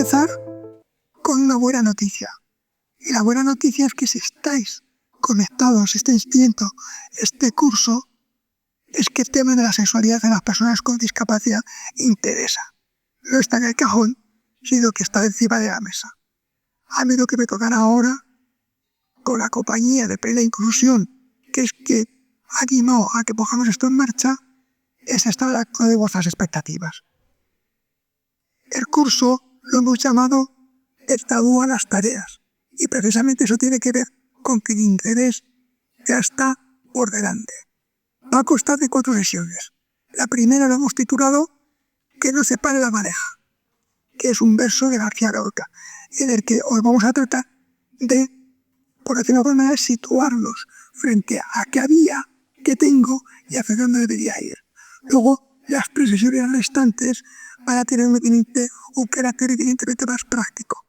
empezar con una buena noticia. Y la buena noticia es que si estáis conectados, estáis viendo este curso, es que el tema de la sexualidad de las personas con discapacidad interesa. No está en el cajón, sino que está encima de la mesa. A mí lo que me tocará ahora, con la compañía de Plena Inclusión, que es que animó a que pongamos esto en marcha, es estar al acto de vuestras expectativas. El curso lo hemos llamado el tabú a las tareas, y precisamente eso tiene que ver con que el interés ya está por delante. Va a constar de 4 sesiones. La primera lo hemos titulado Que no se pare la pareja, que es un verso de García Lorca, en el que hoy vamos a tratar de, por decirlo de alguna manera, situarnos frente a qué había, qué tengo y hacia dónde debería ir. Luego, las 3 sesiones restantes van a tener un carácter evidentemente más práctico,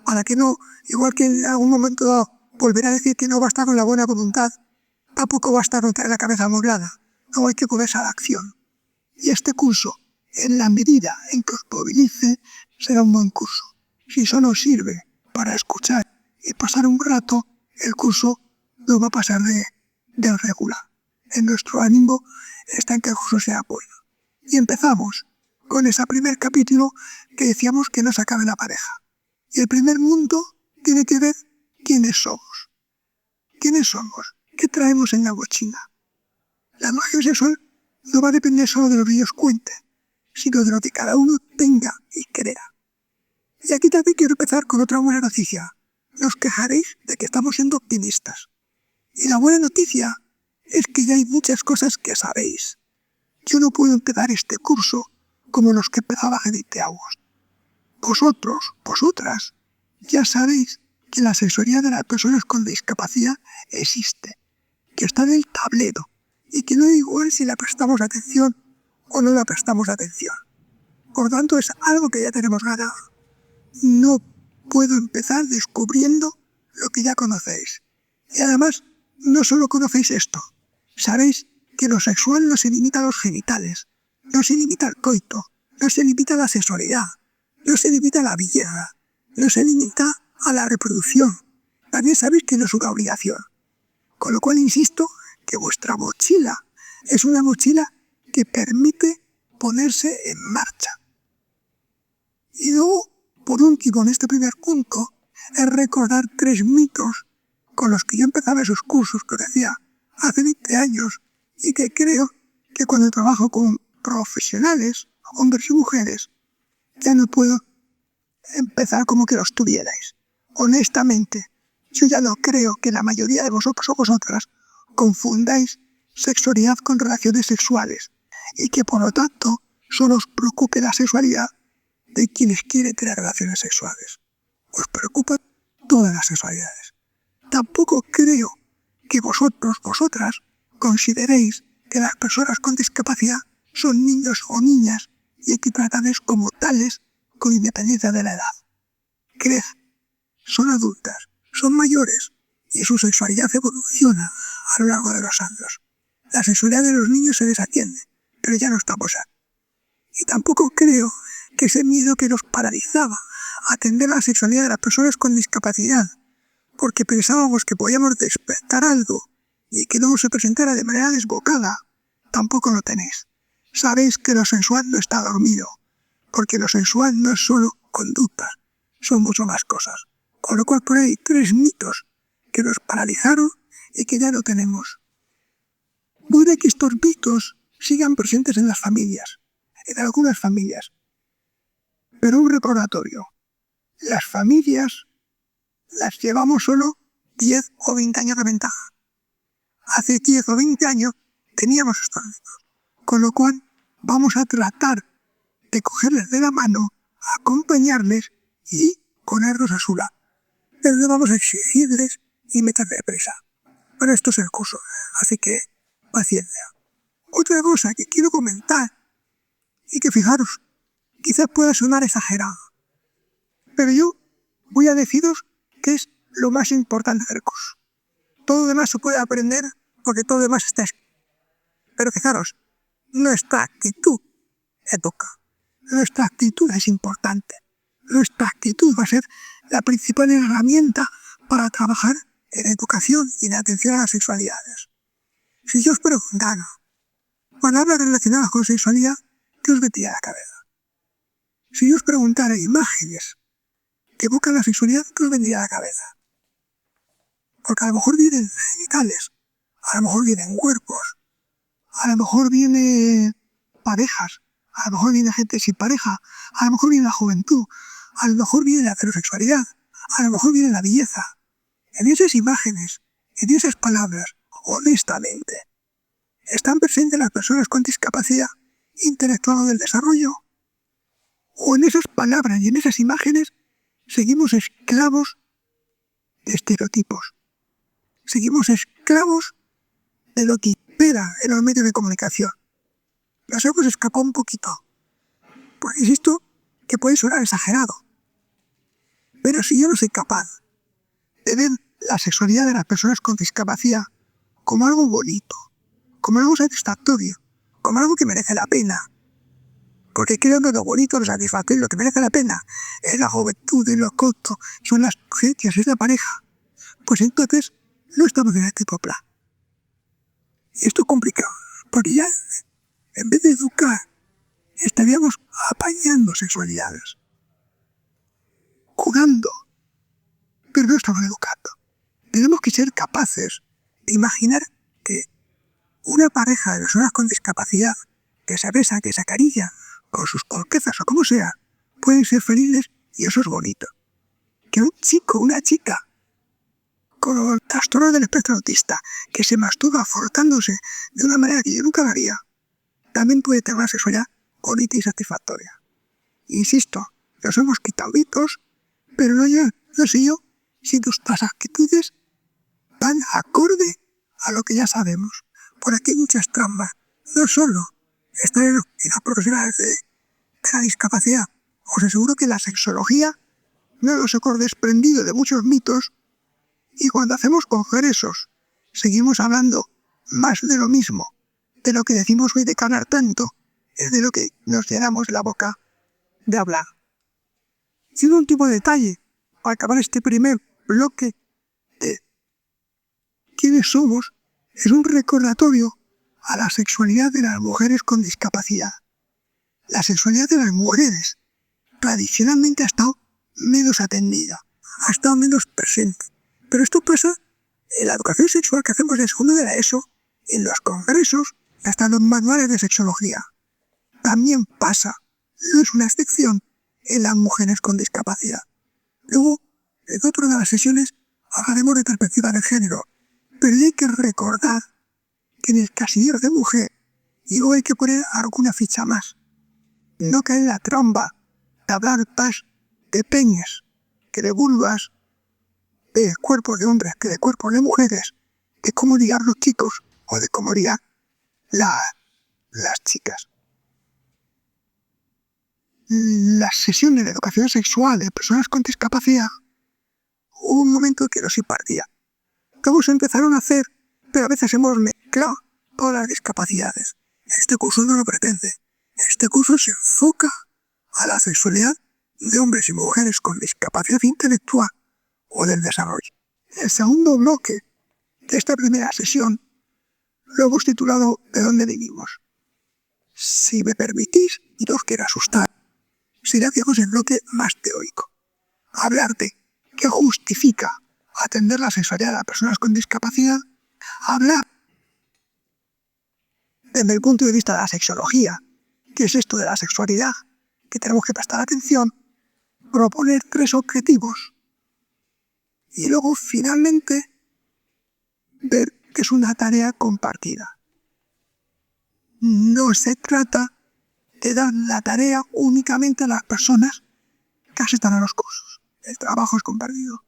para que no, igual que en algún momento dado, volver a decir que no basta con la buena voluntad, tampoco basta con tener la cabeza amoblada, no hay que ponerse a la acción. Y este curso, en la medida en que os movilice, será un buen curso. Si solo sirve para escuchar y pasar un rato, el curso no va a pasar de regular. En nuestro ánimo está en que el curso sea bueno. Y empezamos con ese primer capítulo que decíamos que no se acabe la pareja. Y el primer punto tiene que ver quiénes somos. ¿Quiénes somos? ¿Qué traemos en la mochila? La educación sexual no va a depender solo de lo que ellos cuenten, sino de lo que cada uno tenga y crea. Y aquí también quiero empezar con otra buena noticia. No os quejaréis de que estamos siendo optimistas. Y la buena noticia es que ya hay muchas cosas que sabéis. Yo no puedo empezar este curso como los que empezaba a 20 años. Vosotros, vosotras, ya sabéis que la sexualidad de las personas con discapacidad existe, que está en el tablero y que no da igual si la prestamos atención o no la prestamos atención. Por tanto, es algo que ya tenemos ganado. No puedo empezar descubriendo lo que ya conocéis. Y además, no solo conocéis esto, sabéis que lo sexual no se limita a los genitales, no se limita al coito, no se limita a la sexualidad, no se limita a la belleza, no se limita a la reproducción. También sabéis que no es una obligación. Con lo cual insisto que vuestra mochila es una mochila que permite ponerse en marcha. Y luego, por último, en este primer punto, es recordar 3 mitos con los que yo empezaba esos cursos que os decía hace 20 años y que creo que cuando trabajo con profesionales, hombres y mujeres, ya no puedo empezar como que los tuvierais. Honestamente, yo ya no creo que la mayoría de vosotros o vosotras confundáis sexualidad con relaciones sexuales y que por lo tanto solo os preocupe la sexualidad de quienes quieren tener relaciones sexuales. Os preocupan todas las sexualidades. Tampoco creo que vosotros, vosotras, consideréis que las personas con discapacidad son niños o niñas y hay que tratarles como tales con independencia de la edad. Creed, son adultas, son mayores y su sexualidad evoluciona a lo largo de los años. La sexualidad de los niños se desatiende, pero ya no estamos ahí. Y tampoco creo que ese miedo que nos paralizaba a atender la sexualidad de las personas con discapacidad, porque pensábamos que podíamos despertar algo y que no se presentara de manera desbocada, tampoco lo tenéis. Sabéis que lo sensual no está dormido, porque lo sensual no es solo conducta, son mucho más cosas. Con lo cual por ahí hay 3 mitos que nos paralizaron y que ya no tenemos. Puede que estos mitos sigan presentes en las familias, en algunas familias. Pero un recordatorio, las familias las llevamos solo 10 o 20 años de ventaja. Hace 10 o 20 años teníamos estos mitos, con lo cual vamos a tratar de cogerles de la mano, acompañarles y ponerlos a su lado. Pero no vamos a exigirles y meterles presa. Pero esto es el curso, así que paciencia. Otra cosa que quiero comentar, y que fijaros, quizás pueda sonar exagerado, pero yo voy a deciros que es lo más importante del curso. Todo lo demás se puede aprender porque todo lo demás está escrito. Pero fijaros, nuestra actitud educa. Nuestra actitud es importante. Nuestra actitud va a ser la principal herramienta para trabajar en educación y en atención a las sexualidades. Si yo os preguntara palabras relacionadas con sexualidad, ¿qué os vendría a la cabeza? Si yo os preguntara imágenes que evocan la sexualidad, ¿qué os vendría a la cabeza? Porque a lo mejor vienen genitales, a lo mejor vienen cuerpos, a lo mejor vienen parejas, a lo mejor viene gente sin pareja, a lo mejor viene la juventud, a lo mejor viene la heterosexualidad, a lo mejor viene la belleza. En esas imágenes, en esas palabras, honestamente, ¿están presentes las personas con discapacidad intelectual o del desarrollo? ¿O en esas palabras y en esas imágenes seguimos esclavos de estereotipos? Seguimos esclavos de lo que impera en los medios de comunicación. Nos hemos escapado un poquito, porque insisto que puede sonar exagerado, pero si yo no soy capaz de ver la sexualidad de las personas con discapacidad como algo bonito, como algo satisfactorio, como algo que merece la pena, porque creo que lo bonito, lo satisfactorio, lo que merece la pena es la juventud, es lo corto, son las creencias, es la pareja, pues entonces no estamos en el tipo plan. Y esto es complicado, porque ya en vez de educar, estaríamos apañando sexualidades, jugando, pero no estamos educando. Tenemos que ser capaces de imaginar que una pareja de personas con discapacidad que se besa, que se acaricia, con sus cortezas o como sea, pueden ser felices y eso es bonito. Que un chico, una chica, con trastorno del espectro autista, que se masturba frotándose de una manera que yo nunca lo haría, también puede tener una sexualidad bonita y satisfactoria. Insisto, nos hemos quitado mitos, pero no sé yo si nuestras actitudes van acorde a lo que ya sabemos. Por aquí hay muchas trampas, no solo estar en las profesionales de la discapacidad. Os aseguro que la sexología no nos hemos desprendido de muchos mitos y cuando hacemos congresos seguimos hablando más de lo mismo, de lo que decimos hoy de ganar tanto, es de lo que nos llenamos la boca de hablar. Y un último detalle, para acabar este primer bloque de quiénes somos, es un recordatorio a la sexualidad de las mujeres con discapacidad. La sexualidad de las mujeres tradicionalmente ha estado menos atendida, ha estado menos presente. Pero esto pasa en la educación sexual que hacemos en segundo de la ESO, en los congresos, hasta en los manuales de sexología. También pasa, no es una excepción, en las mujeres con discapacidad. Luego, en otra de las sesiones, hablaremos de perspectiva de género, pero hay que recordar que en el casillero de mujer, y luego hay que poner alguna ficha más. No caer en la trampa de hablar más de peñas, que de vulvas, de cuerpos de hombres, que de cuerpos de mujeres, de cómo ligar los chicos o de cómo ligar las chicas. Las sesiones de educación sexual de personas con discapacidad, hubo un momento que nos impartía. Todos empezaron a hacer, pero a veces hemos mezclado todas las discapacidades. Este curso no lo pretende. Este curso se enfoca a la sexualidad de hombres y mujeres con discapacidad intelectual o del desarrollo. El segundo bloque de esta primera sesión lo hemos titulado ¿De dónde vivimos? Si me permitís, y no os quiero asustar, será que el bloque más teórico. Hablar de qué justifica atender la sexualidad a personas con discapacidad, hablar desde el punto de vista de la sexología, qué es esto de la sexualidad, que tenemos que prestar atención, proponer 3 objetivos y luego finalmente ver que es una tarea compartida. No se trata de dar la tarea únicamente a las personas que asistan a los cursos. El trabajo es compartido.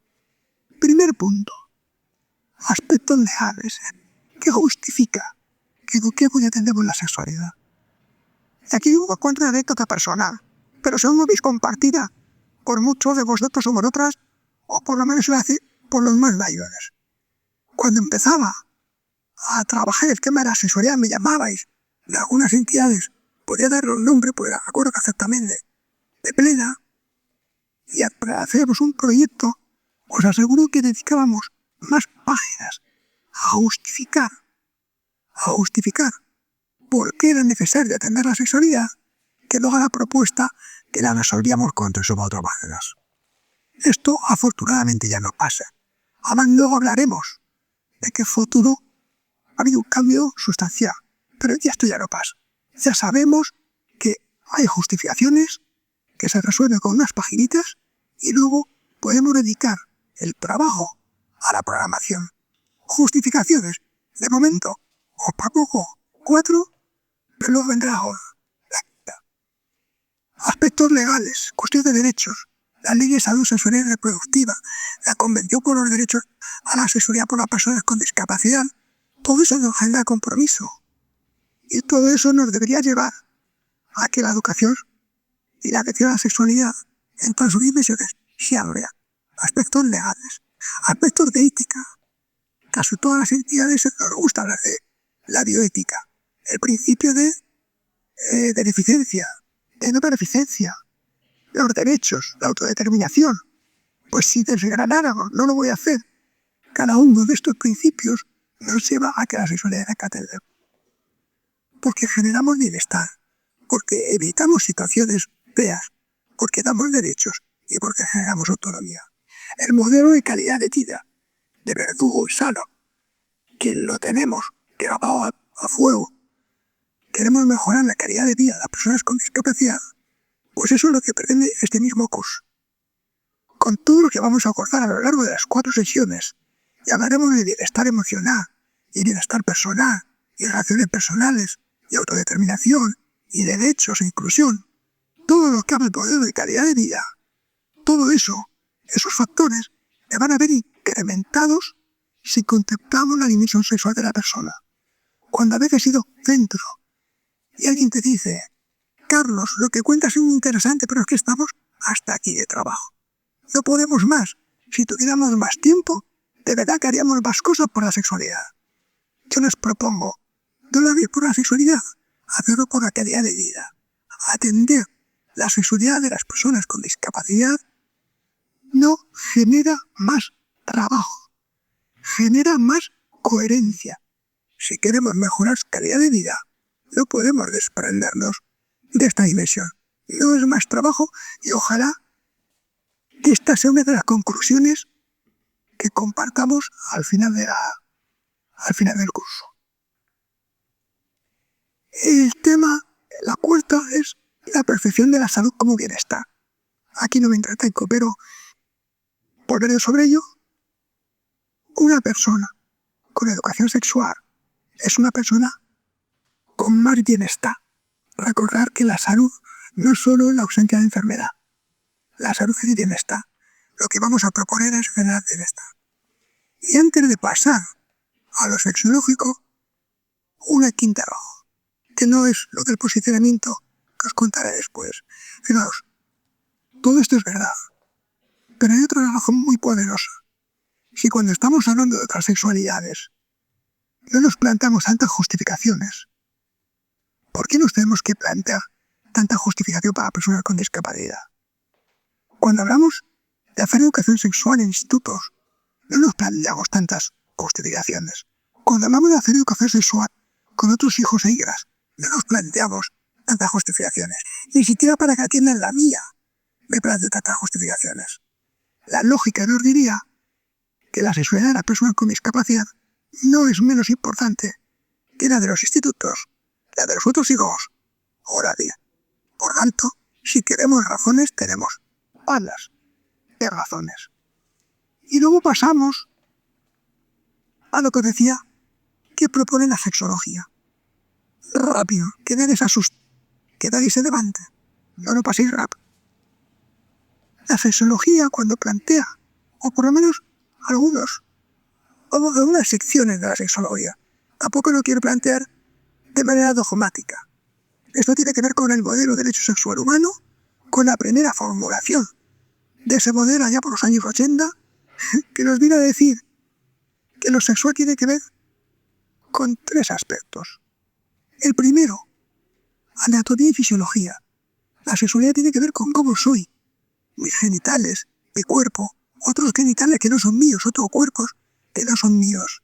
Primer punto. Aspectos legales. ¿Qué justifica que eduquemos y atendemos la sexualidad? Y aquí hubo cuenta de anécdota personal, pero según lo veis compartida por muchos de vosotros o por otras, o por lo menos iba a decir por los más mayores. Cuando empezaba a trabajar el tema de la sexualidad me llamabais de algunas entidades, podía darle un nombre, pues acuerdo exactamente, de plena, para hacernos un proyecto, os aseguro que dedicábamos más páginas a justificar por qué era necesario atender la sexualidad, que luego a la propuesta que la resolvíamos con 3 o 4 páginas. Esto afortunadamente ya no pasa. Además luego hablaremos de que en futuro ha habido un cambio sustancial, pero ya esto ya no pasa. Ya sabemos que hay justificaciones que se resuelven con unas paginitas y luego podemos dedicar el trabajo a la programación. Justificaciones, de momento, os pago 4, pero luego vendrá la quinta. Aspectos legales, cuestiones de derechos, la ley de salud sexual y reproductiva, la Convención por los Derechos a la Sexualidad por las Personas con Discapacidad, todo eso nos genera compromiso. Y todo eso nos debería llevar a que la educación y la atención a la sexualidad en todas sus dimensiones se abra. Aspectos legales, aspectos de ética. Casi todas las entidades nos gusta hablar de la bioética, el principio de beneficencia, de no beneficencia, los derechos, la autodeterminación. Pues si desgranáramos, no lo voy a hacer, cada uno de estos principios nos lleva a que la sexualidad hay que atender. Porque generamos bienestar, porque evitamos situaciones feas, porque damos derechos y porque generamos autonomía. El modelo de calidad de vida de Verdugo y Salo, que lo tenemos grabado a fuego, queremos mejorar la calidad de vida de las personas con discapacidad, pues eso es lo que pretende este mismo curso. Con todo lo que vamos a acordar a lo largo de las 4 sesiones, y hablaremos de bienestar emocional, y bienestar personal, y relaciones personales, y autodeterminación, y derechos e inclusión, todo lo que habla el modelo de calidad de vida, todo eso, esos factores, se van a ver incrementados si contemplamos la dimensión sexual de la persona. Cuando a veces he sido centro, y alguien te dice, Carlos, lo que cuentas es muy interesante, pero es que estamos hasta aquí de trabajo. No podemos más. Si tuviéramos más tiempo, de verdad que haríamos más cosas por la sexualidad. Yo les propongo, no lo hagáis por la sexualidad, hacerlo por la calidad de vida. Atender la sexualidad de las personas con discapacidad no genera más trabajo, genera más coherencia. Si queremos mejorar su calidad de vida, no podemos desprendernos de esta dimensión. No es más trabajo y ojalá que esta sea una de las conclusiones que compartamos al final del curso. El tema, la cuarta, es la percepción de la salud como bienestar. Aquí no me entretengo, pero volveré sobre ello. Una persona con educación sexual es una persona con más bienestar. Recordar que la salud no es solo la ausencia de enfermedad. La salud es bienestar. Lo que vamos a proponer es generar bienestar. Y antes de pasar a lo sexológico, una quinta roja, que no es lo del posicionamiento que os contaré después. Fijaos, todo esto es verdad, pero hay otra razón muy poderosa. Si cuando estamos hablando de otras sexualidades no nos planteamos tantas justificaciones, ¿por qué nos tenemos que plantear tanta justificación para personas con discapacidad? Cuando hablamos de hacer educación sexual en institutos, no nos planteamos tantas justificaciones. Cuando hablamos de hacer educación sexual con otros hijos e hijas, no nos planteamos tantas justificaciones. Ni siquiera para que atiendan la mía me planteo tantas justificaciones. La lógica nos diría que la sexualidad de las personas con discapacidad no es menos importante que la de los institutos, la de los otros hijos o la de. Por tanto, si queremos razones, tenemos palas de razones. Y luego pasamos a lo que os decía que propone la sexología. Rápido, que nadie se asuste, que nadie se levante, no paséis rápido. La sexología, cuando plantea, o por lo menos algunas secciones de la sexología, tampoco lo quiero plantear de manera dogmática. Esto tiene que ver con el modelo de derecho sexual humano, con la primera formulación de ese modelo allá por los años 80, que nos viene a decir que lo sexual tiene que ver con 3 aspectos. El primero, anatomía y fisiología. La sexualidad tiene que ver con cómo soy, mis genitales, mi cuerpo, otros genitales que no son míos, otros cuerpos que no son míos.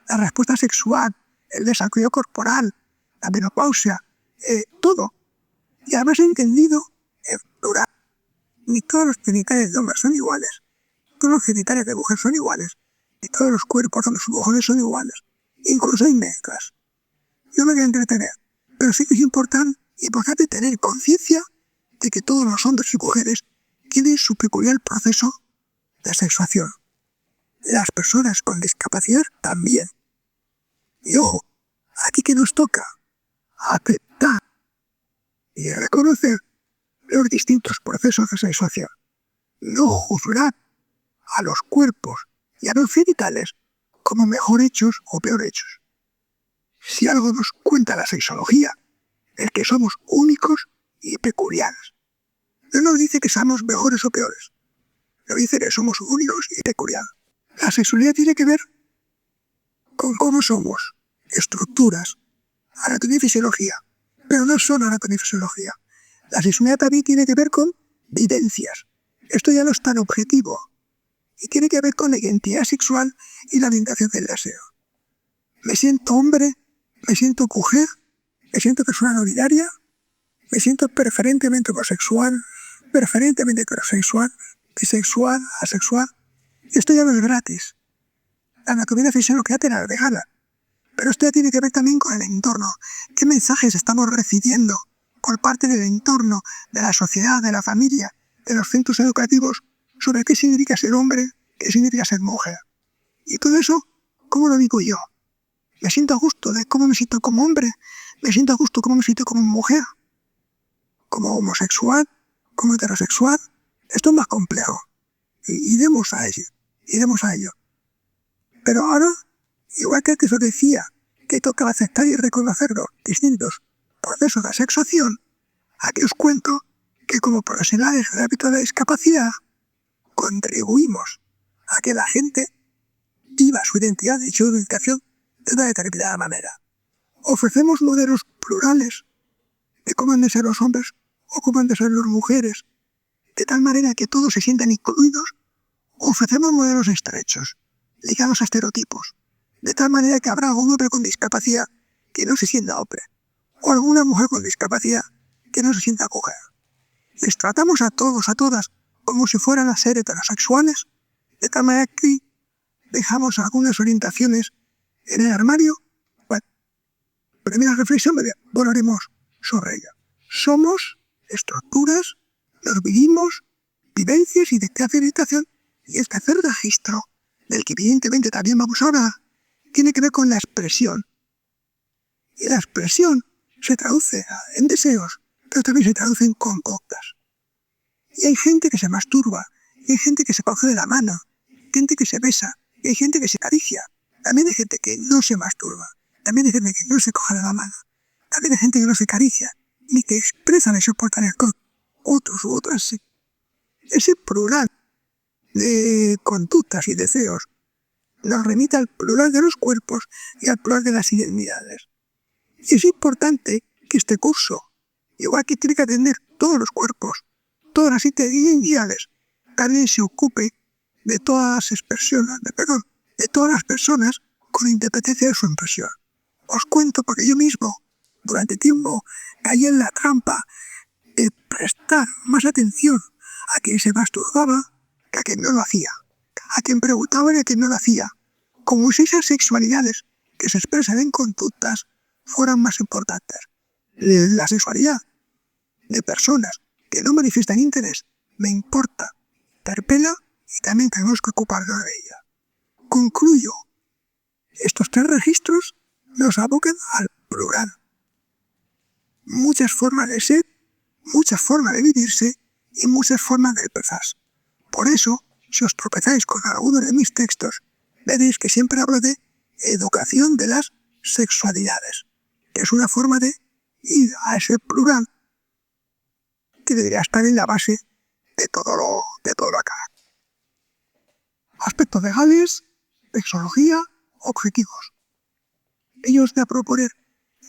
La respuesta sexual, el desarrollo corporal, la menopausia, todo. Y además he entendido en plural. Ni todos los genitales de hombre son iguales, todos los genitales de mujer son iguales, ni todos los cuerpos de las mujeres son iguales. Incluso hay mezclas. Yo me voy a entretener, pero sí que es importante tener conciencia de que todos los hombres y mujeres tienen su peculiar proceso de sexuación. Las personas con discapacidad también. Y ojo, aquí que nos toca aceptar y reconocer los distintos procesos de sexuación. No juzgar a los cuerpos y a los genitales como mejor hechos o peor hechos. Si algo nos cuenta la sexología, es que somos únicos y peculiares. No nos dice que somos mejores o peores. Nos dice que somos únicos y peculiares. La sexualidad tiene que ver con cómo somos, estructuras, anatomía y fisiología. Pero no solo anatomía y fisiología. La sexualidad también tiene que ver con vivencias. Esto ya no es tan objetivo. Y tiene que ver con la identidad sexual y la orientación del deseo. Me siento hombre, me siento mujer, me siento persona no binaria, me siento preferentemente homosexual, preferentemente heterosexual, bisexual, asexual. Esto ya no es gratis. La anatomía fisiológica te la regala. Pero esto ya tiene que ver también con el entorno. ¿Qué mensajes estamos recibiendo por parte del entorno, de la sociedad, de la familia, de los centros educativos, sobre qué significa ser hombre, qué significa ser mujer? Y todo eso, ¿cómo lo digo yo? Me siento a gusto de cómo me siento como hombre, me siento a gusto cómo me siento como mujer, como homosexual, como heterosexual. Esto es más complejo. Y iremos a ello. Pero ahora, igual que antes os decía que tocaba aceptar y reconocer los distintos procesos de sexuación, aquí os cuento que como profesionales del ámbito de la discapacidad contribuimos a que la gente viva su identidad y su orientación de una determinada manera. Ofrecemos modelos plurales de cómo han de ser los hombres o cómo han de ser las mujeres, de tal manera que todos se sientan incluidos. Ofrecemos modelos estrechos, ligados a estereotipos, de tal manera que habrá algún hombre con discapacidad que no se sienta hombre, o alguna mujer con discapacidad que no se sienta mujer. Les tratamos a todos, a todas, como si fueran a ser heterosexuales, de tal manera que dejamos algunas orientaciones en el armario. Bueno, primera reflexión, volveremos sobre ella. Somos estructuras, nos vivimos, vivencias, identidad y orientación, y el tercer registro, del que evidentemente también vamos ahora, tiene que ver con la expresión. Y la expresión se traduce en deseos, pero también se traduce en conductas. Y hay gente que se masturba, y hay gente que se coge de la mano, gente que se besa, y hay gente que se acaricia. También hay gente que no se masturba, también hay gente que no se coge de la mano, también hay gente que no se acaricia, ni que expresan esos portales con otros u otras sí. Ese plural de conductas y deseos nos remite al plural de los cuerpos y al plural de las identidades. Y es importante que este curso, igual que tiene que atender todos los cuerpos, todas las identidades, también se ocupe de todas las expresiones, de todas las personas con independencia de su impresión. Os cuento porque yo mismo, durante tiempo, caí en la trampa de prestar más atención a quien se masturbaba que a quien no lo hacía, a quien preguntaba y a quien no lo hacía, como si esas sexualidades que se expresan en conductas fueran más importantes. La sexualidad de personas que no manifiestan interés me importa, interpela y también tenemos que ocuparnos de ella. Concluyo. Estos tres registros nos abocan al plural. Muchas formas de ser, muchas formas de vivirse y muchas formas de expresarse. Por eso, si os tropezáis con alguno de mis textos, veréis que siempre hablo de educación de las sexualidades, que es una forma de ir a ese plural que debería estar en la base de todo lo acá. Aspectos legales, sexología, objetivos. Ellos de proponer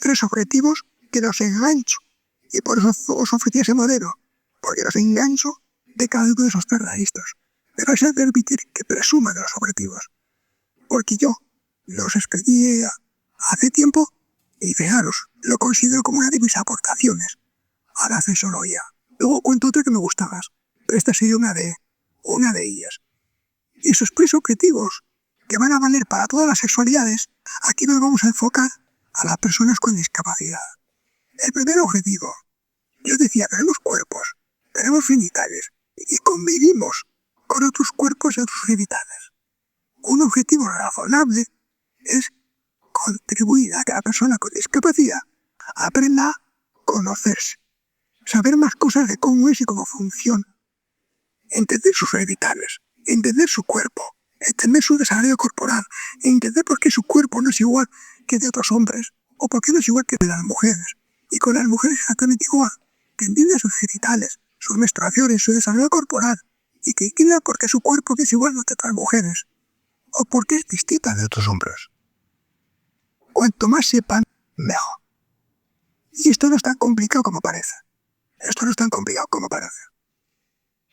3 objetivos que los engancho, y por eso os ofrecí ese modelo, porque los engancho de cada uno de esos 3 registros. me vais a permitir que presuma de los objetivos, porque yo los escribí hace tiempo y fijaros, lo considero como una de mis aportaciones a la sexología. Luego cuento otra que me gusta más, pero esta sería una de ellas. Y esos 3 objetivos que van a valer para todas las sexualidades, aquí nos vamos a enfocar a las personas con discapacidad. El primer objetivo, yo decía, tenemos cuerpos, tenemos genitales y convivimos con otros cuerpos y otros genitales. Un objetivo razonable es contribuir a que la persona con discapacidad aprenda a conocerse, saber más cosas de cómo es y cómo funciona, entender sus genitales, entender su cuerpo, entender su desarrollo corporal, entender por qué su cuerpo no es igual que de otros hombres, o por qué no es igual que de las mujeres, y con las mujeres exactamente igual, que entienda sus genitales, sus menstruaciones, su desarrollo corporal, y que entienda por qué su cuerpo es igual de otras mujeres, o por qué es distinta de otros hombres. Cuanto más sepan, mejor. Y esto no es tan complicado como parece.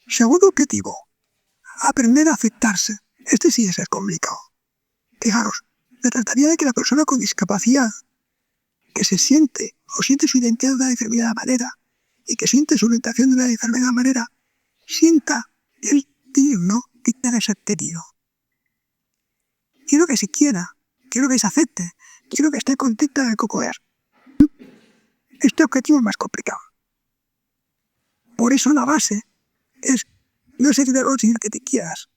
Segundo objetivo, aprender a aceptarse. Este sí es el complicado. Fijaros, se trataría de que la persona con discapacidad, que se siente o siente su identidad de una determinada manera y que siente su orientación de una determinada manera, sienta el digno que quiera ser tenido. Quiero que se quiera, quiero que se acepte, quiero que esté contenta de cómo es. Este objetivo es más complicado. Por eso la base es, no sé si te conseguir que te quieras,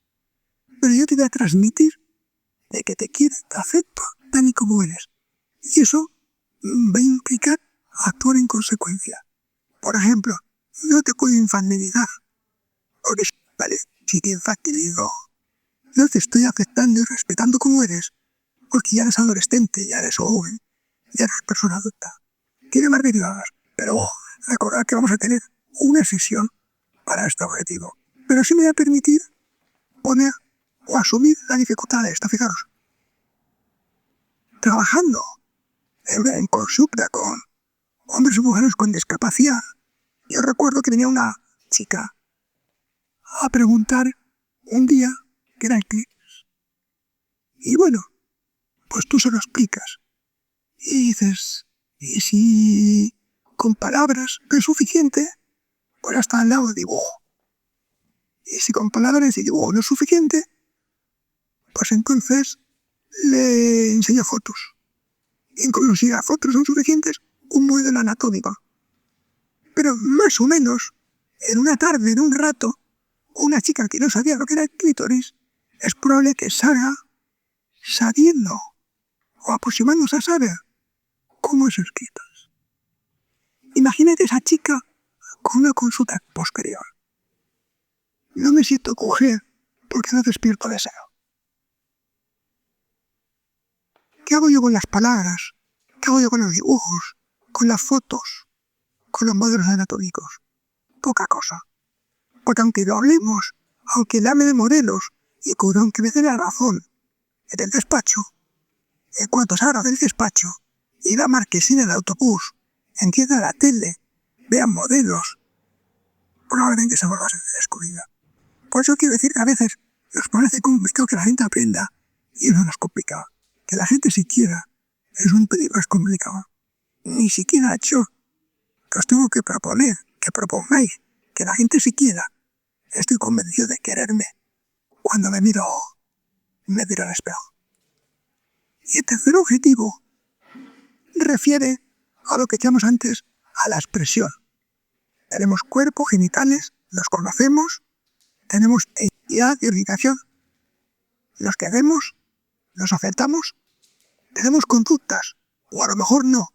pero yo te voy a transmitir de que te quiero, te acepto tal y como eres. Y eso va a implicar actuar en consecuencia. Por ejemplo, no te puedo infantilizar, porque vale, si te infantilizo, no te estoy aceptando y respetando como eres, porque ya eres adolescente, ya eres joven, ya eres persona adulta. Quiere más derivadas, pero recordad que vamos a tener una sesión para este objetivo. Pero sí me voy a permitir poner o asumir la dificultad de esta, fijaros. Trabajando en consulta con hombres y mujeres con discapacidad, yo recuerdo que venía una chica a preguntar un día qué era el clítoris. Y bueno, pues tú se lo explicas. Y dices, y si con palabras no es suficiente, pues hasta al lado de dibujo. Y si con palabras y dibujo no es suficiente, pues entonces le enseño fotos. Incluso si las fotos son suficientes, un modelo anatómico. Pero más o menos, en una tarde, en un rato, una chica que no sabía lo que era el clítoris, es probable que salga sabiendo o aproximándose a saber cómo es el clítoris. Imagínate esa chica con una consulta posterior. No me siento mujer porque no despierto deseo. ¿Qué hago yo con las palabras? ¿Qué hago yo con los dibujos? ¿Con las fotos? ¿Con los modelos anatómicos? Poca cosa. Porque aunque lo hablemos, aunque le hable de modelos, y aunque me dé la razón en el despacho, en cuanto salga del despacho y la marquesina del autobús, encienda la tele, vean modelos, probablemente se vuelva a ser descubrida. Por eso quiero decir que a veces nos parece complicado que la gente aprenda, y eso no es complicado. Que la gente siquiera es un peligro, es complicado. Ni siquiera yo, que os tengo que proponer, que propongáis, que la gente siquiera, estoy convencido de quererme cuando me miro al espejo. Y el tercer objetivo refiere a lo que llamamos antes a la expresión. Tenemos cuerpo, genitales, los conocemos, tenemos identidad y orientación, los queremos, nos aceptamos, tenemos conductas, o a lo mejor no.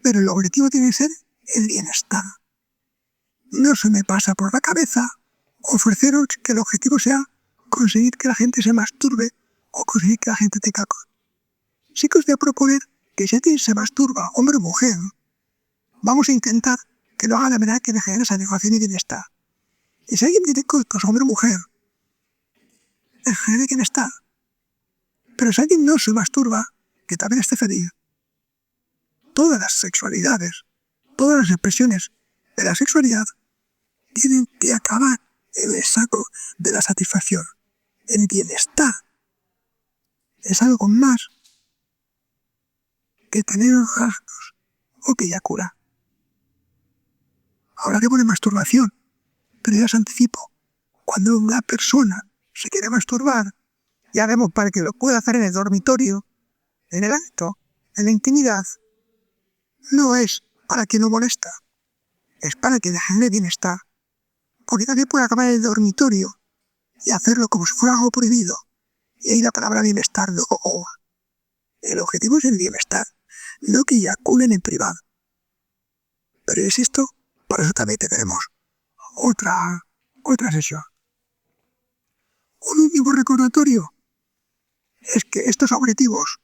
Pero el objetivo tiene que ser el bienestar. No se me pasa por la cabeza ofreceros que el objetivo sea conseguir que la gente se masturbe o conseguir que la gente tenga con. Sí que os voy a proponer que si alguien se masturba, hombre o mujer, vamos a intentar que lo haga de la manera que le genere satisfacción y bienestar. Y si alguien tiene coitos, hombre o mujer, le genere bienestar. Pero si alguien no se masturba, que también esté feliz. Todas las sexualidades, todas las expresiones de la sexualidad tienen que acabar el saco de la satisfacción, el bienestar. Es algo más que tener orgasmos o que eyacula. Ahora que pone masturbación, pero ya os anticipo, cuando una persona se quiere masturbar, ya vemos para que lo pueda hacer en el dormitorio, en el acto, en la intimidad, no es para que no molesta, es para que le genere bienestar. Porque también puede acabar en el dormitorio y hacerlo como si fuera algo prohibido. Y ahí la palabra bienestar no. El objetivo es el bienestar, no que eyaculen en privado. Pero insisto, por eso también tenemos otra sesión. Un último recordatorio es que estos objetivos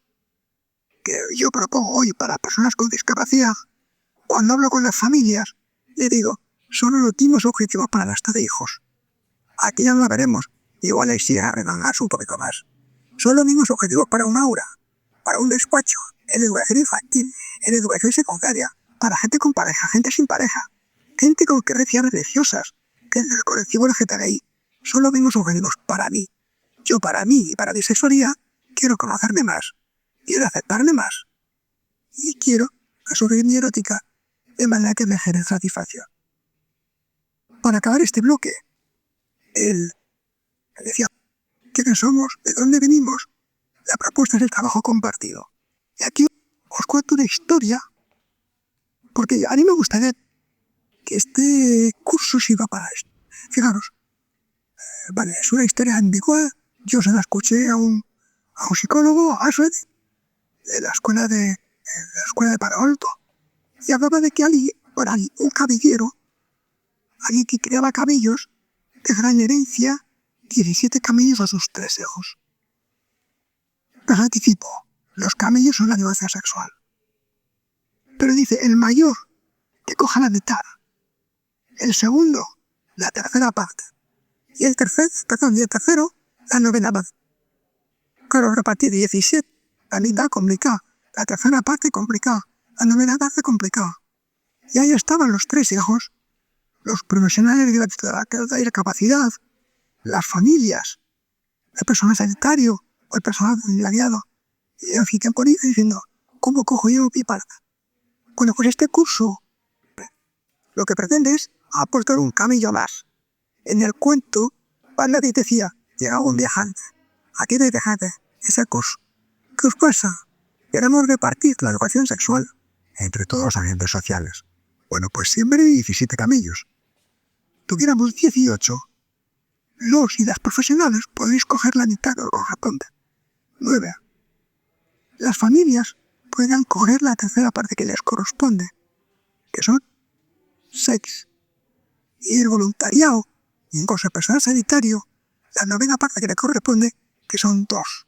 que yo propongo hoy para personas con discapacidad, cuando hablo con las familias, les digo, son los últimos objetivos para la hasta de hijos. Aquí ya no la veremos, igual ahí sí arremangarse un poquito más. Son los mismos objetivos para un aula, para un despacho, en educación infantil, en educación secundaria, para gente con pareja, gente sin pareja, gente con creencias religiosas, que en el colectivo LGTBI. Son los mismos objetivos para mí. Yo para mí y para mi sexualidad quiero conocerme más, quiero aceptarme más y quiero absorber mi erótica de manera que me genere satisfacción. Para acabar este bloque, él decía, ¿quiénes somos? ¿De dónde venimos? La propuesta es el trabajo compartido. Y aquí os cuento una historia, porque a mí me gustaría que este curso sirva para esto. Fijaros, vale, es una historia ambigua. Yo se la escuché a un psicólogo, a Ashred, de la escuela de Palo Alto, y hablaba de que un cabellero, alguien que creaba cabellos, dejará en herencia 17 camellos a sus 3 hijos. Os anticipo, los camellos son la negocia sexual. Pero dice, el mayor, que coja la mitad. El segundo, la tercera parte. Y el tercero, la novena parte. Claro, repartir 17, la mitad complicada, la tercera parte complicada, la novena parte complicada. Y ahí estaban los 3 hijos, los profesionales de la discapacidad, las familias, el personal sanitario o el personal aliado. Y yo fiqué por ahí diciendo, ¿cómo cojo yo mi parte? Bueno, pues este curso lo que pretende es aportar un camello más. En el cuento, Vanity decía, llegaba un viajante. Aquí no hay viajante, es el curso. ¿Qué os pasa? Queremos repartir la educación sexual entre todos los agentes sociales. Bueno, pues siempre 17 camellos. Tuviéramos 18. Los y las profesionales podéis coger la mitad que os corresponde. 9. Las familias pueden coger la tercera parte que les corresponde, que son 6. Y el voluntariado, incluso el personal sanitario, la novena parte que le corresponde, que son 2.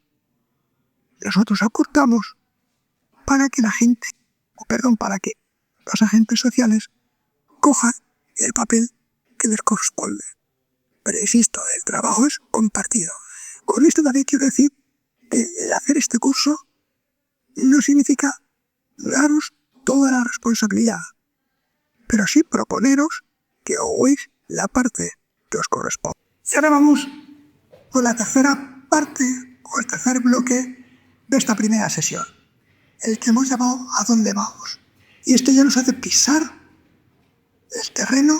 Nosotros acortamos para que para que los agentes sociales cojan el papel que les corresponde. Pero insisto, el trabajo es compartido. Con esto también quiero decir que hacer este curso no significa daros toda la responsabilidad, pero sí proponeros que oís la parte que os corresponde. Y ahora vamos con la tercera parte, o el tercer bloque de esta primera sesión, el que hemos llamado ¿a dónde vamos? Y esto ya nos hace pisar el terreno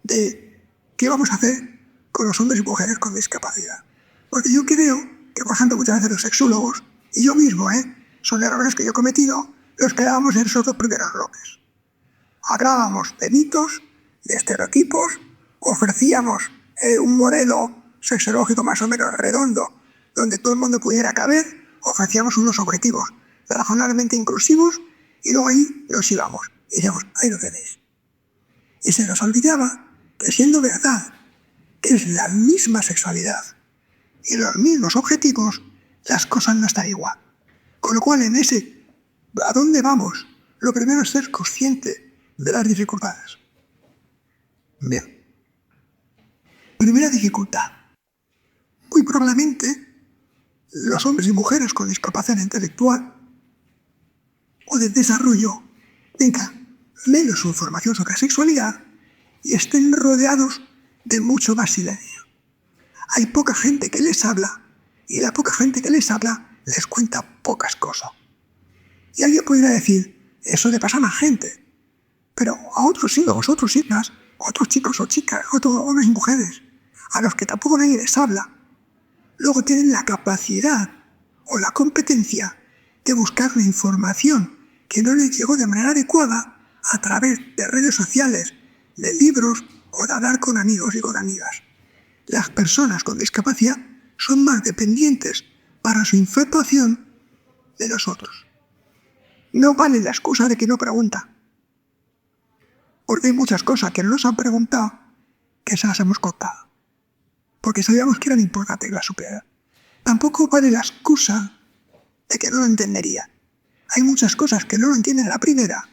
de qué vamos a hacer con los hombres y mujeres con discapacidad. Porque yo creo que, por ejemplo, muchas veces los sexólogos, y yo mismo, son errores que yo he cometido, los quedábamos en esos 2 primeros bloques. Hablábamos de mitos, de estereotipos, ofrecíamos un modelo sexológico más o menos redondo, donde todo el mundo pudiera caber, ofrecíamos unos objetivos razonablemente inclusivos, y luego ahí los íbamos. Y decíamos, ahí lo tenéis. Y se nos olvidaba que, siendo verdad que es la misma sexualidad y los mismos objetivos, las cosas no están igual. Con lo cual, en ese ¿a dónde vamos? Lo primero es ser consciente de las dificultades. Bien. Primera dificultad. Muy probablemente los hombres y mujeres con discapacidad intelectual o de desarrollo tengan menos información sobre la sexualidad y estén rodeados de mucho más silencio. Hay poca gente que les habla y la poca gente que les habla les cuenta pocas cosas. Y alguien podría decir, eso le pasa a más gente, pero a otros hijos, otras hijas, otros chicos o chicas, otros hombres y mujeres, a los que tampoco nadie les habla, luego tienen la capacidad o la competencia de buscar la información que no les llegó de manera adecuada a través de redes sociales, de libros o de hablar con amigos y con amigas. Las personas con discapacidad son más dependientes para su información de nosotros. No vale la excusa de que no pregunta, porque hay muchas cosas que no nos han preguntado que se las hemos contado, porque sabíamos que eran importantes la superior. Tampoco vale la excusa de que no lo entendería. Hay muchas cosas que no lo entienden a la primera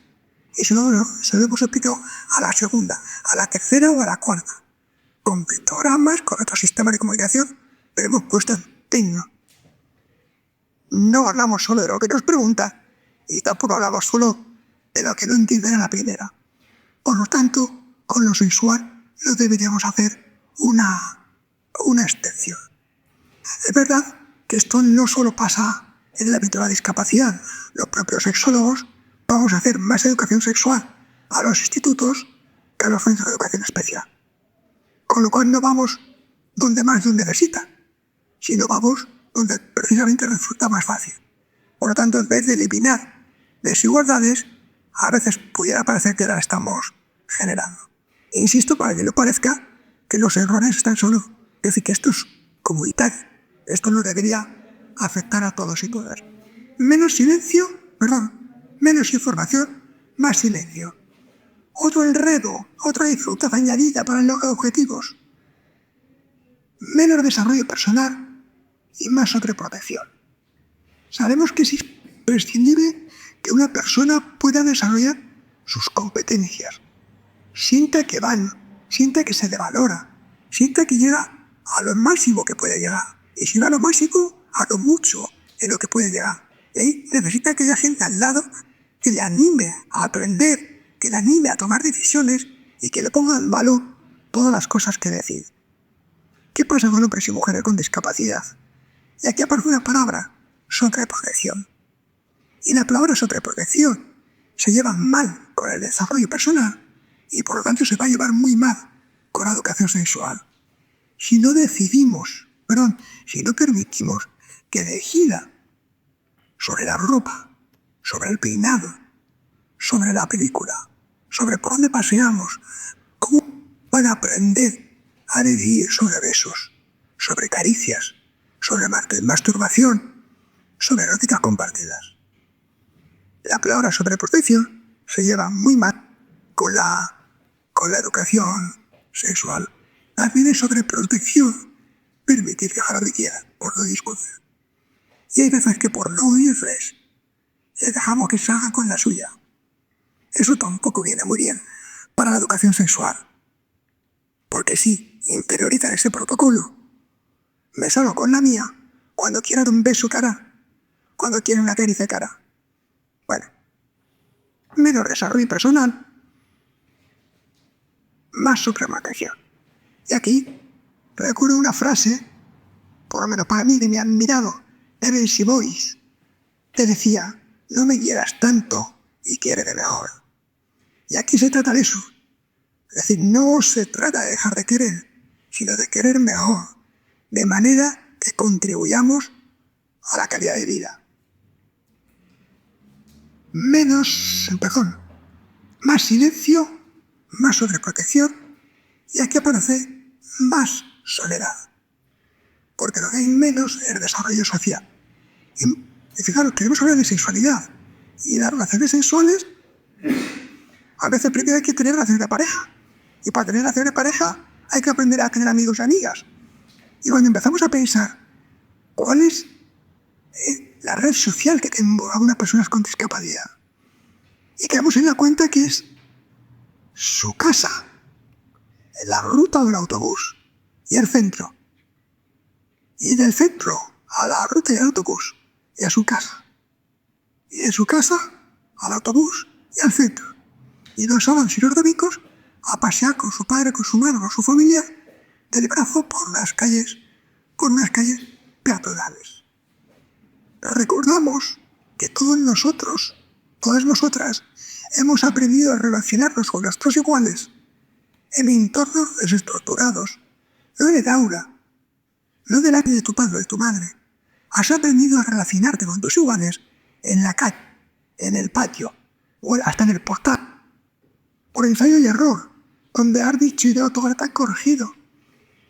y se lo hemos explicado a la segunda, a la tercera o a la cuarta, con pictogramas, con otro sistema de comunicación, pero hemos puesto en tecno. No hablamos solo de lo que nos pregunta y tampoco hablamos solo de lo que no entienden a la primera. Por lo tanto, con lo sexual no deberíamos hacer una excepción. Es verdad que esto no solo pasa en el ámbito de la discapacidad. Los propios sexólogos vamos a hacer más educación sexual a los institutos que a los centros de educación especial. Con lo cual no vamos donde más nos necesita, sino vamos donde precisamente resulta más fácil. Por lo tanto, en vez de eliminar desigualdades, a veces pudiera parecer que las estamos generando. Insisto, para que no parezca que los errores están solo. Es decir, que esto es comunitario. Esto no debería afectar a todos y todas. Menos información, más silencio. Otro enredo, otra dificultad añadida para el logro de objetivos. Menos desarrollo personal y más sobreprotección. Sabemos que es imprescindible que una persona pueda desarrollar sus competencias. Sienta que sienta que se le valora, sienta que llega a lo máximo que puede llegar. Y si no a lo máximo, a lo mucho en lo que puede llegar. Y ahí necesita que haya gente al lado que le anime a aprender, que le anime a tomar decisiones y que le ponga en valor todas las cosas que decide. ¿Qué pasa con hombres y mujeres con discapacidad? Y aquí aparece una palabra, sobreprotección. Y la palabra sobreprotección se lleva mal con el desarrollo personal y por lo tanto se va a llevar muy mal con la educación sexual. Si no permitimos que decida sobre la ropa, sobre el peinado, sobre la película, sobre por dónde paseamos, cómo van a aprender a decidir sobre besos, sobre caricias, sobre masturbación, sobre eróticas compartidas. La palabra sobreprotección se lleva muy mal con la educación sexual. También es sobreprotección permitir que hagan lo que quieran, por no discutir. Y hay veces que por no oírles, les dejamos que se hagan con la suya. Eso tampoco viene muy bien para la educación sexual. Porque si interiorizan ese protocolo, me salgo con la mía cuando quieran un beso cara, cuando quieren una caricia cara. Bueno, menos desarrollo personal, más supremacía. Y aquí recuerdo una frase, por lo menos para mí, de mi admirado David Boyce, que decía, no me quieras tanto y quiéreme mejor. Y aquí se trata de eso. Es decir, no se trata de dejar de querer, sino de querer mejor, de manera que contribuyamos a la calidad de vida. Más silencio, más sobreprotección, y aquí aparece más soledad. Porque lo que hay menos es desarrollo social. Y fijaros, queremos hablar de sexualidad. Y las relaciones sexuales, a veces primero hay que tener relaciones de pareja. Y para tener relaciones de pareja hay que aprender a tener amigos y amigas. Y cuando empezamos a pensar cuál es la red social que tienen algunas personas con discapacidad, y que hemos dado cuenta que es su casa, la ruta del autobús y el centro. Y del centro a la ruta y al autobús y a su casa. Y de su casa al autobús y al centro. Y los sábados y los domingos a pasear con su padre, con su madre, con su familia del brazo por unas calles peatonales. Recordamos que todos nosotros, todas nosotras, hemos aprendido a relacionarnos con nuestros iguales en entornos desestructurados, no en el aula, no delante de tu padre o de tu madre. Has aprendido a relacionarte con tus iguales en la calle, en el patio, o hasta en el portal, por ensayo y error, donde has dicho y de otro te han corregido.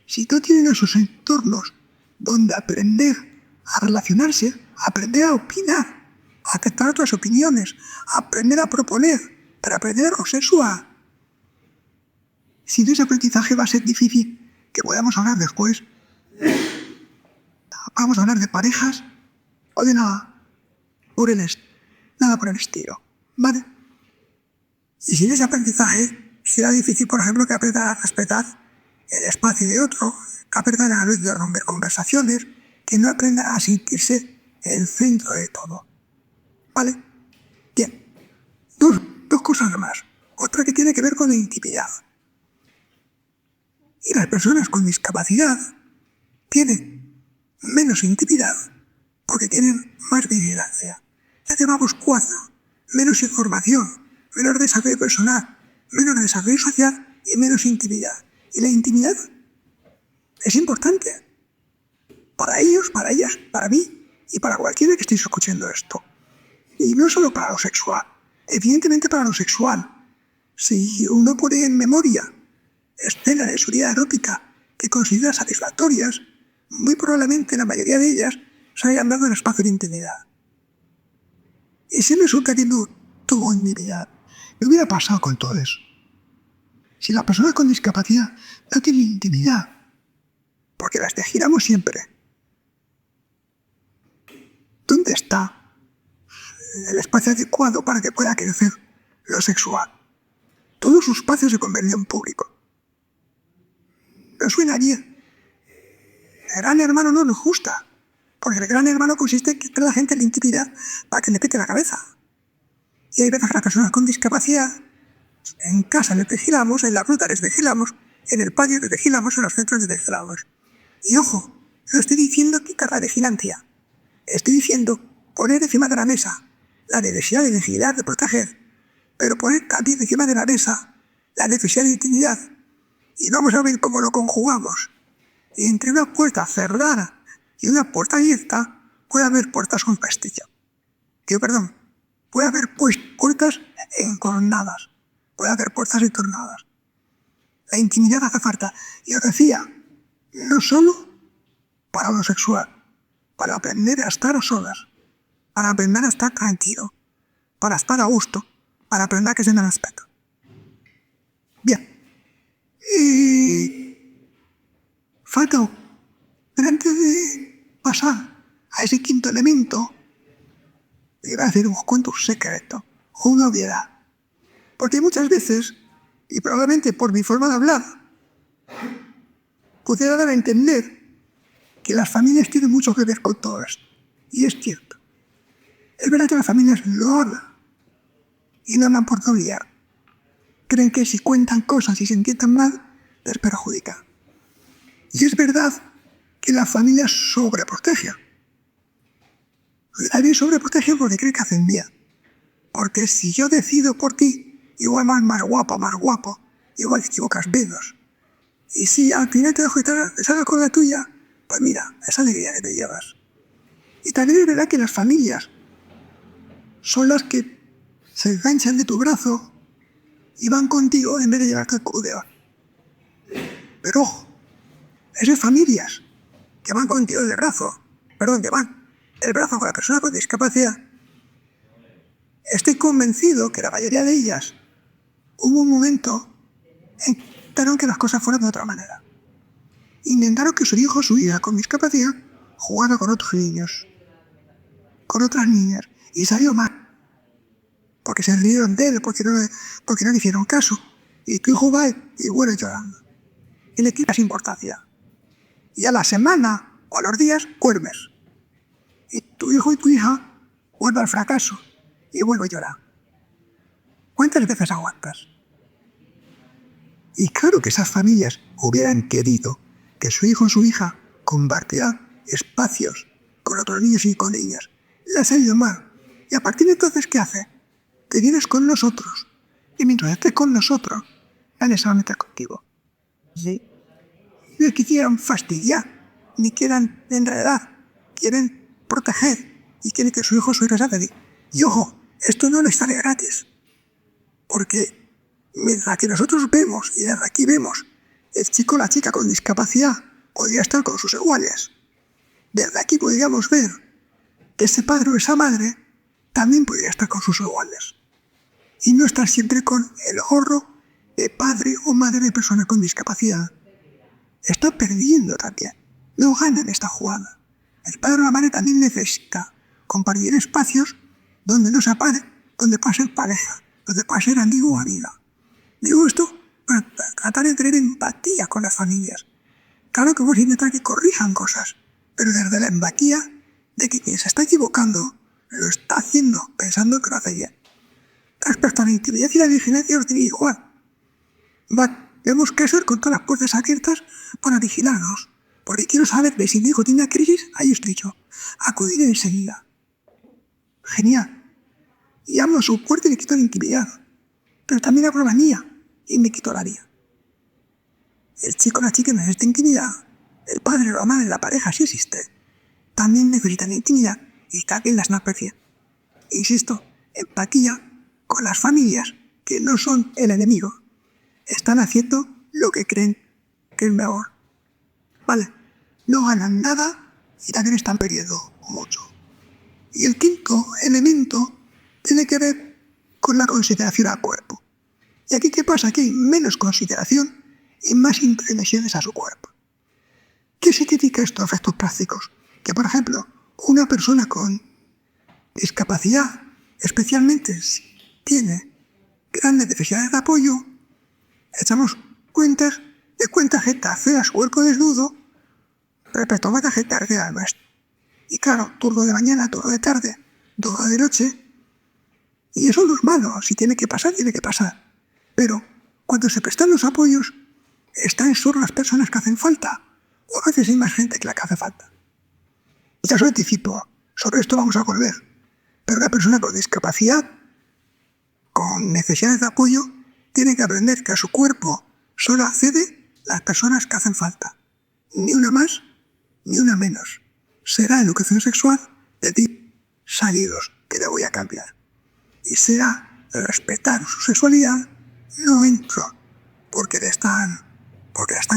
Si tú tienes esos entornos donde aprender a relacionarse, aprender a opinar, a aceptar otras opiniones, a aprender a proponer, para aprender a consensuar. Sin ese aprendizaje va a ser difícil que podamos hablar después. Vamos a hablar de parejas o de nada por el estilo, ¿vale? Y sin ese aprendizaje será difícil, por ejemplo, que aprenda a respetar el espacio de otro, que aprenda a romper conversaciones, que no aprenda a sentirse el centro de todo, ¿vale? Bien, dos cosas más. Otra que tiene que ver con la intimidad. Y las personas con discapacidad tienen menos intimidad porque tienen más vigilancia. Ya llevamos 4, menos información, menos desarrollo personal, menos desarrollo social y menos intimidad. Y la intimidad es importante para ellos, para ellas, para mí y para cualquiera que estéis escuchando esto. Y no solo para lo sexual, evidentemente para lo sexual. Si uno pone en memoria escenas de su vida erótica que considera satisfactorias, muy probablemente la mayoría de ellas se hayan dado el espacio de intimidad. Y si resulta que no tuvo intimidad, ¿qué hubiera pasado con todo eso? Si la persona con discapacidad no tiene intimidad, porque las vigilamos siempre, ¿dónde está el espacio adecuado para que pueda crecer lo sexual? Todo su espacio se convirtió en público. ¿No suena bien? El gran hermano no nos gusta, porque el gran hermano consiste en quitar a la gente la intimidad para que le pete la cabeza. Y hay veces que las personas con discapacidad, en casa les vigilamos, en la ruta les vigilamos, en el patio les vigilamos, en los centros les vigilamos. Y ojo, no estoy diciendo quitar la vigilancia. Estoy diciendo poner encima de la mesa la necesidad de vigilar, de proteger, pero poner también encima de la mesa la necesidad de intimidad. Y vamos a ver cómo lo conjugamos. Y entre una puerta cerrada y una puerta abierta puede haber puertas con pestillo. Puede haber puertas encornadas. Puede haber puertas entornadas. La intimidad hace falta. Y os decía, no solo para lo sexual, para aprender a estar a solas, para aprender a estar tranquilo, para estar a gusto, para aprender a que se me respeta. Bien. Falta, pero antes de pasar a ese quinto elemento, iba a decir, os cuento un secreto, una obviedad. Porque muchas veces, y probablemente por mi forma de hablar, pudiera dar a entender que las familias tienen mucho que ver con todo esto. Y es cierto. Es verdad que las familias lo hablan y no hablan por no liar. Creen que si cuentan cosas y se entiendan mal, les perjudica. Y es verdad que las familias sobreprotegen. Alguien sobreprotege porque cree que hacen bien. Porque si yo decido por ti, igual más guapo, igual te equivocas menos. Y si al final te dejo que te salga con la tuya, pues mira, esa alegría que te llevas. Y también es verdad que las familias son las que se enganchan de tu brazo y van contigo en vez de llevarte al cudeo. Pero ojo, esas familias que van contigo del brazo, que van del brazo con la persona con discapacidad, estoy convencido que la mayoría de ellas hubo un momento en que intentaron que las cosas fueran de otra manera. Intentaron que su hijo o su hija con discapacidad jugara con otros niños, con otras niñas, y salió mal. Porque se rieron de él, porque no le hicieron caso. Y tu hijo va y vuelve llorando. Y le quitas importancia. Y a la semana o a los días vuelves. Y tu hijo y tu hija vuelven al fracaso y vuelve a llorar. ¿Cuántas veces aguantas? Y claro que esas familias hubieran querido que su hijo o su hija compartirá espacios con otros niños y con niñas. Le ha salido mal. Y a partir de entonces, ¿qué hace? Te vienes con nosotros. Y mientras estés con nosotros, nadie se va a meter contigo. ¿Sí? No es que quieran fastidiar, ni quieran enredar. Quieren proteger y quieren que su hijo o su hija se haga. Y ojo, esto no le sale gratis. Porque mientras que nosotros vemos, y desde aquí vemos, el chico o la chica con discapacidad podría estar con sus iguales. Desde aquí podríamos ver que ese padre o esa madre también podría estar con sus iguales. Y no estar siempre con el gorro de padre o madre de persona con discapacidad. Está perdiendo también. No gana en esta jugada. El padre o la madre también necesita compartir espacios donde no se pare, donde pueda ser pareja, donde pueda ser amigo o amiga. Digo esto para tratar de tener empatía con las familias. Claro que vamos a intentar que corrijan cosas, pero desde la empatía de que quien se está equivocando lo está haciendo pensando que lo hace bien. Respecto a la intimidad y la vigilancia os diría igual. Tenemos que ser con todas las puertas abiertas para vigilarnos, porque quiero saber que si mi hijo tiene una crisis, ahí estoy yo. Acudiré enseguida. Genial. Y abro su puerta y le quito la intimidad. Pero también abro la mía y me quito la mía. El chico o la chica necesita intimidad. El padre o la madre, la pareja, si existe, también necesitan intimidad y que alguien las aprecie. Insisto, empatía con las familias que no son el enemigo. Están haciendo lo que creen que es mejor. Vale, no ganan nada y también están perdiendo mucho. Y el quinto elemento tiene que ver con la consideración al cuerpo. Y aquí, ¿qué pasa? Que hay menos consideración y más intervenciones a su cuerpo. ¿Qué significa esto a efectos prácticos? Que, por ejemplo, una persona con discapacidad, especialmente si tiene grandes necesidades de apoyo, echamos cuentas de cuánta gente hace a su cuerpo desnudo respecto a cuánta gente hace al nuestro. Y claro, turno de mañana, turno de tarde, turno de noche. Y eso no es malo. Si tiene que pasar, tiene que pasar. Pero cuando se prestan los apoyos, están solo las personas que hacen falta. O a veces hay más gente que la que hace falta. Ya os anticipo, sobre esto vamos a volver. Pero una persona con discapacidad, con necesidades de apoyo, tiene que aprender que a su cuerpo solo accede las personas que hacen falta. Ni una más, ni una menos. Será educación sexual de tipo salidos, que le voy a cambiar. Y será respetar su sexualidad, no entro, porque la están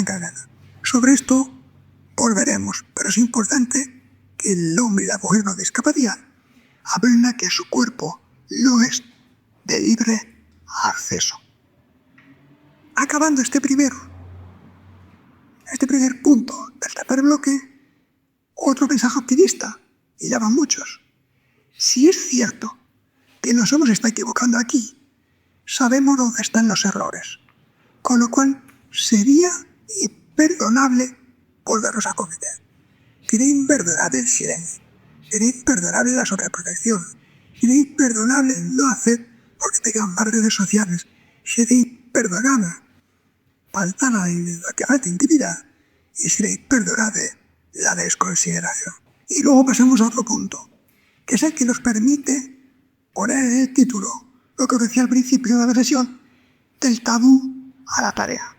cargando. Sobre esto volveremos, pero es importante que el hombre y la mujer con discapacidad aprenda que su cuerpo no es de libre acceso. Acabando este primer punto del tercer bloque, otro mensaje optimista, y ya van muchos. Si es cierto que nos hemos estado equivocando aquí, sabemos dónde están los errores, con lo cual sería imperdonable volverlos a cometer. Sería imperdonable el silencio, sería imperdonable la sobreprotección, sería imperdonable no hacer porque tengan más redes sociales, sería imperdonable faltar a la intimidad y sería imperdonable la desconsideración. Y luego pasamos a otro punto, que es el que nos permite poner en el título lo que os decía al principio de la sesión, del tabú a la tarea.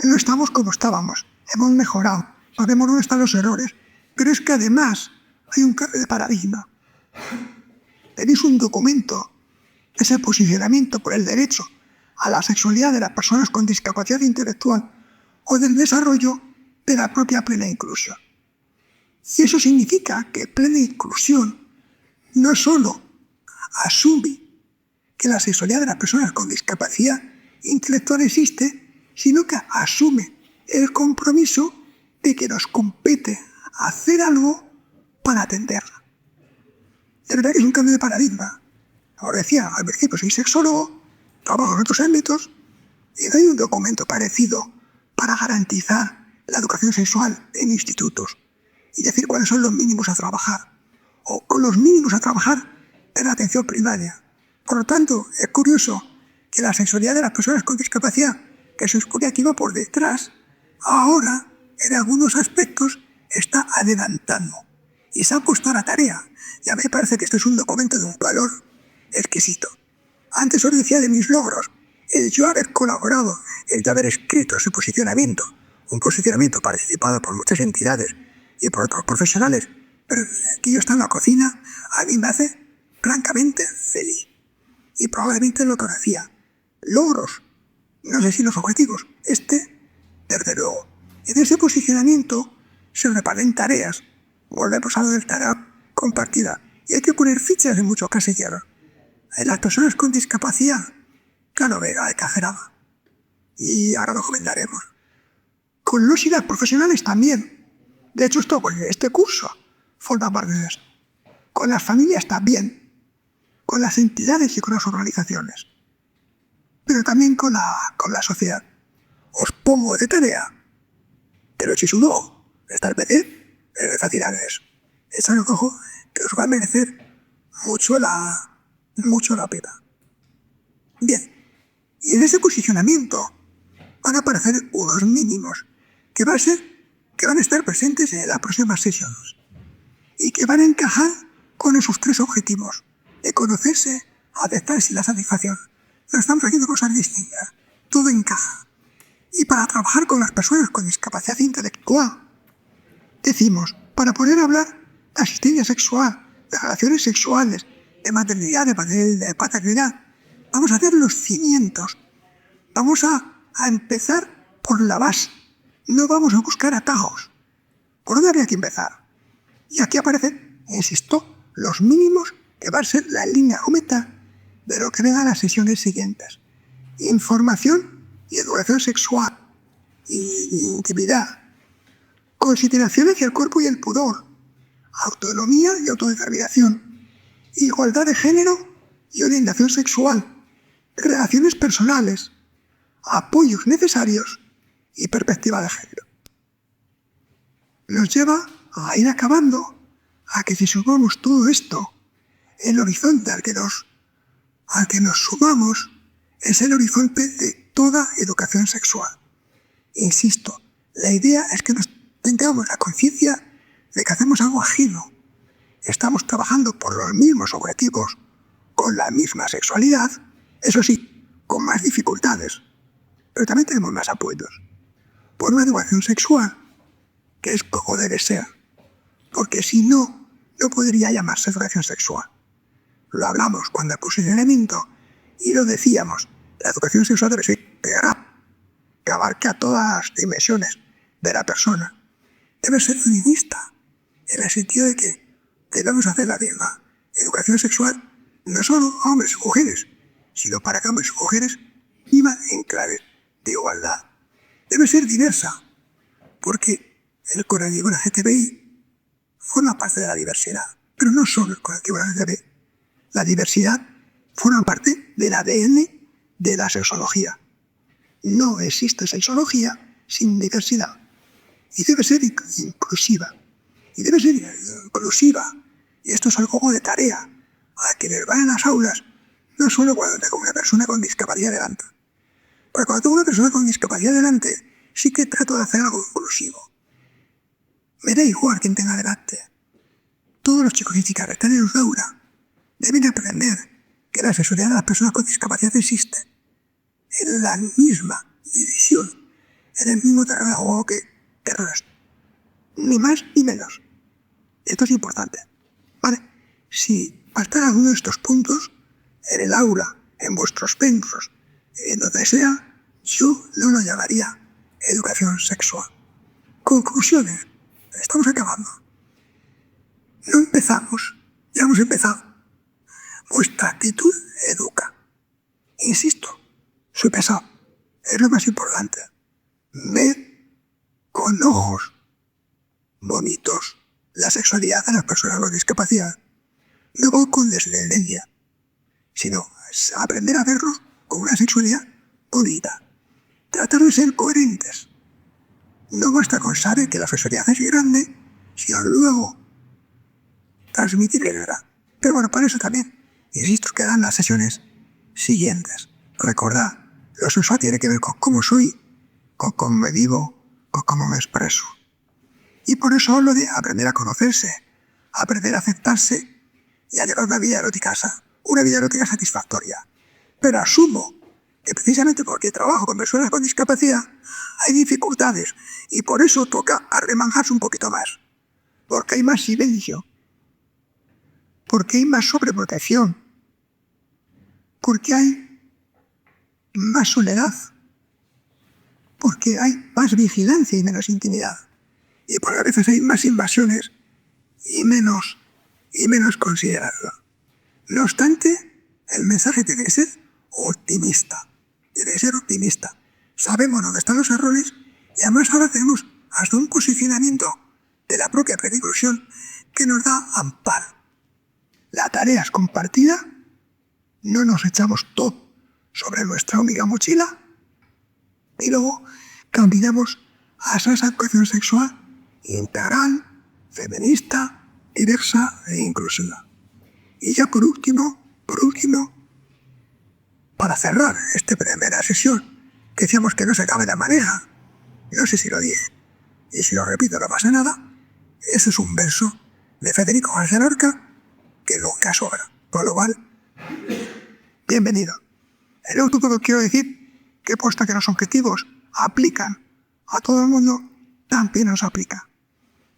No estamos como estábamos, hemos mejorado, sabemos dónde están los errores, pero es que además hay un cambio de paradigma. Tenéis un documento, ese posicionamiento por el derecho a la sexualidad de las personas con discapacidad intelectual o del desarrollo de la propia plena inclusión. Y eso significa que plena inclusión no solo asume que la sexualidad de las personas con discapacidad intelectual existe, sino que asume el compromiso de que nos compete hacer algo para atenderla. De verdad que es un cambio de paradigma. Ahora decía, al principio soy sexólogo, trabajo en otros ámbitos, y no hay un documento parecido para garantizar la educación sexual en institutos y decir cuáles son los mínimos a trabajar, o con los mínimos a trabajar en la atención primaria. Por lo tanto, es curioso que la sexualidad de las personas con discapacidad, que se supone que iba por detrás, ahora en algunos aspectos está adelantando y se ha puesto a la tarea. Ya me parece que esto es un documento de un valor exquisito. Antes os decía de mis logros, el yo haber colaborado, el de haber escrito ese posicionamiento, un posicionamiento participado por muchas entidades y por otros profesionales, pero que yo está en la cocina, a mí me hace francamente feliz. Y probablemente lo conocía. Logros, no sé si los objetivos, desde luego. En ese posicionamiento se reparten tareas, volvemos a lo de tarea compartida, y hay que poner fichas en muchos casilleros. Las personas con discapacidad, claro, hay que hacer algo. Y ahora lo comentaremos. Con los y las profesionales también. De hecho, este curso forma parte de eso. Con las familias también. Con las entidades y con las organizaciones. Pero también con la sociedad. Os pongo de tarea. Pero si sudo, esta vez es fácil a eso. Es algo que os va a merecer mucho la pena. Bien. Y en ese posicionamiento van a aparecer unos mínimos que van a estar presentes en las próximas sesiones y que van a encajar con esos 3 objetivos de conocerse, aceptarse y la satisfacción. No estamos haciendo cosas distintas, todo encaja. Y para trabajar con las personas con discapacidad intelectual, decimos, para poder hablar de asistencia sexual, de relaciones sexuales, de maternidad, de paternidad, vamos a hacer los cimientos. Vamos a empezar por la base. No vamos a buscar atajos. ¿Por dónde habría que empezar? Y aquí aparecen, insisto, los mínimos que va a ser la línea argumental de lo que vengan las sesiones siguientes. Información y educación sexual, y intimidad, consideración hacia el cuerpo y el pudor, autonomía y autodeterminación, igualdad de género y orientación sexual, relaciones personales, apoyos necesarios y perspectiva de género. Nos lleva a ir acabando a que si sumamos todo esto, el horizonte al que nos sumamos es el horizonte de toda educación sexual. Insisto, la idea es que nos tengamos la conciencia de que hacemos algo ajeno. Estamos trabajando por los mismos objetivos, con la misma sexualidad, eso sí, con más dificultades, pero también tenemos más apoyos. Por una educación sexual, que es como debe ser, porque si no, no podría llamarse educación sexual. Lo hablamos cuando el posicionamiento y lo decíamos, la educación sexual debe ser integral, que abarca todas las dimensiones de la persona. Debe ser feminista, en el sentido de que debemos hacer la misma educación sexual, no solo a hombres y mujeres, sino para que hombres y mujeres vivan en clave de igualdad. Debe ser diversa, porque el colectivo LGTBI forma parte de la diversidad, pero no solo el colectivo LGTBI. La diversidad forma parte del ADN de la sexología. No existe sexología sin diversidad. Y debe ser inclusiva. Y debe ser inclusiva. Y esto es algo de tarea a quienes van en las aulas, no solo cuando tengo una persona con discapacidad delante. Porque cuando tengo una persona con discapacidad delante, sí que trato de hacer algo inclusivo. Me da igual quién tenga delante. Todos los chicos y chicas que están en el aula deben aprender que la sexualidad de las personas con discapacidad existe en la misma división, en el mismo terreno de juego que el resto. Ni más ni menos. Esto es importante. ¿Vale? Si faltan alguno de estos puntos, en el aula, en vuestros centros, en donde sea, yo no lo llamaría educación sexual. Conclusiones. Estamos acabando. No empezamos. Ya hemos empezado. Vuestra actitud educa. Insisto, soy pesado. Es lo más importante. Ver con ojos bonitos la sexualidad de las personas con discapacidad. No voy con desdendencia, sino aprender a verlo con una sexualidad bonita. Tratar de ser coherentes. No basta con saber que la sexualidad es grande, sino luego transmitir que es verdad. Pero bueno, para eso también, insisto, quedan las sesiones siguientes. Recordad, lo sexual tiene que ver con cómo soy, con cómo me vivo, con cómo me expreso. Y por eso hablo de aprender a conocerse, aprender a aceptarse y a llevar una vida erótica satisfactoria. Pero asumo que precisamente porque trabajo con personas con discapacidad hay dificultades y por eso toca arremangarse un poquito más. Porque hay más silencio, porque hay más sobreprotección, porque hay más soledad, porque hay más vigilancia y menos intimidad. Y porque a veces hay más invasiones y menos consideración. No obstante, el mensaje tiene que ser optimista. Tiene que ser optimista. Sabemos dónde están los errores y además ahora tenemos hasta un posicionamiento de la propia preclusión que nos da amparo. La tarea es compartida, no nos echamos todo sobre nuestra única mochila y luego caminamos a esa educación sexual integral, feminista, diversa e inclusiva. Y ya por último, para cerrar esta primera sesión, que decíamos que no se acabe de manera, no sé si lo dije, y si lo repito no pasa nada, ese es un verso de Federico García Lorca que nunca sobra, con lo cual, bienvenido. En último quiero decir que puesto que los objetivos aplican a todo el mundo, también nos aplica.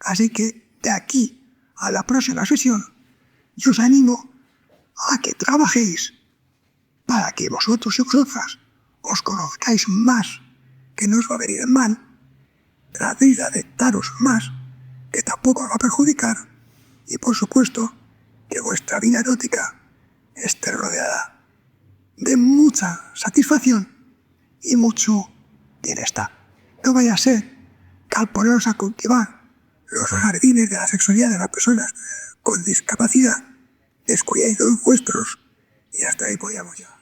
Así que de aquí a la próxima sesión, yo os animo a que trabajéis para que vosotros y vosotras os conozcáis más, que no os va a venir mal, tratéis de aceptaros más, que tampoco os va a perjudicar, y por supuesto que vuestra vida erótica esté rodeada de mucha satisfacción y mucho bienestar. No vaya a ser que al poneros a cultivar los jardines de la sexualidad de las personas con discapacidad descuidéis los vuestros y hasta ahí podíamos ya.